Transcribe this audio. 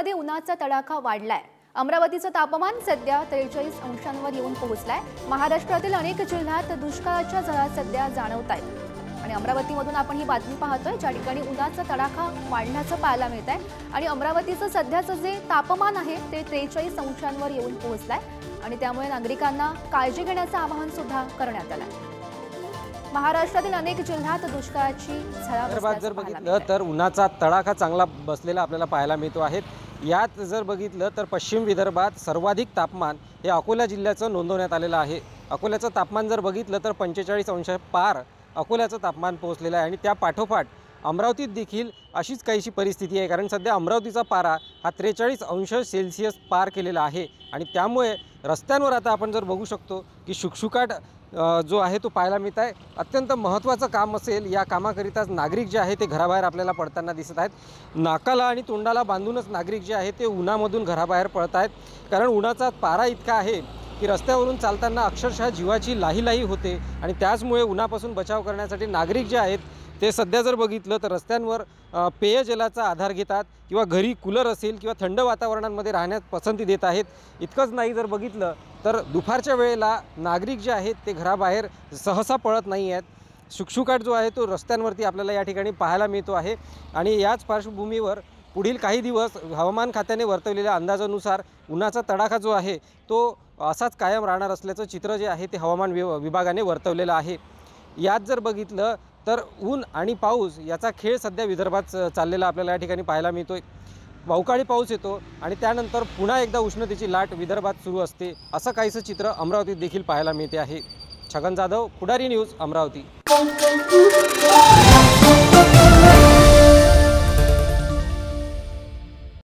विदर्भामध्ये उन्हाचा तडाखा वाढलाय। अमरावतीचं तापमान सध्या 43 अंशांवर येऊन पोहोचलंय। महाराष्ट्रातील अनेक जिल्ह्यात दुष्काळाच्या झळा सध्या जाणवतायत आणि अमरावतीमधून आपण ही बातमी पाहतोय, ज्या ठिकाणी उन्हाचा तडाखा वाढण्याचं पाहायला मिळतंय आणि अमरावतीचं सध्याचं जे तापमान आहे ते 43 अंशांवर येऊन पोहोचलंय आणि त्यामुळे नागरिकांना काळजी घेण्याचं आवाहन सुद्धा करण्यात आलंय। महाराष्ट्रातील अनेक जिल्ह्यात दुष्काळाची झळा जर बघितलं तर उन्हाचा तडाखा चांगला बसलेला आपल्याला पाहायला मिळतो आहे। यात जर बघितलं तर पश्चिम विदर्भात सर्वाधिक तापमान हे अकोला जिल्ह्याचं नोंदवण्यात आलेलं आहे। अकोल्याचं तापमान जर बघितलं तर 45 अंश पार अकोल्याचं तापमान पोहोचलेलं आहे आणि त्या पाठोपाठ अमरावतीत देखील अशीच काहीशी परिस्थिती आहे, कारण सध्या अमरावतीचा पारा हा 43 अंश सेल्सिअस पार केलेला आहे आणि त्यामुळे रस्त्यांवर आता आपण जर बघू शकतो की शुकशुकाट जो आहे तो पाहायला मिळत आहे। अत्यंत महत्त्वाचं काम असेल, या कामाकरिताच नागरिक जे आहे ते घराबाहेर आपल्याला पडताना दिसत आहेत। नाकाला आणि तोंडाला बांधूनच नागरिक जे आहे ते उन्हामधून घराबाहेर पडत आहेत, कारण उन्हाचा पारा इतका आहे की रस्त्यावरून चालताना अक्षरशः जीवाची लाहीलाही होते आणि त्याचमुळे उन्हापासून बचाव करण्यासाठी नागरिक जे आहेत ते सध्या जर बघितलं तर रस्त्यांवर पेयजलाचा आधार घेतात किंवा घरी कूलर असेल किंवा थंड वातावरणामध्ये राहण्यास पसंती देत आहेत। इतकंच नाही, जर बघितलं तर दुपारच्या वेळेला नागरिक जे आहेत ते घराबाहेर सहसा पळत नाही आहेत। शुकशुकाट जो आहे तो रस्त्यांवरती आपल्याला या ठिकाणी पाहायला मिळतो आहे आणि याच पार्श्वभूमीवर पुढील काही दिवस हवामान खात्याने वर्तवलेल्या अंदाजानुसार उन्हाचा तडाखा जो आहे तो असाच कायम राहणार असल्याचं चित्र जे आहे ते हवामान विभागाने वर्तवलेलं आहे। यात जर बघितलं तर ऊन आणि पाऊस याचा खेळ सध्या विदर्भात चाललेला आपल्याला या ठिकाणी पाहायला मिळतोय। अवकाळी पाऊस येतो आणि त्यानंतर पुन्हा एकदा उष्णतेची लाट विदर्भात सुरू असते, असं काहीसं चित्र अमरावतीत देखील पाहायला मिळते आहे। छगन जाधव, पुढारी न्यूज, अमरावती।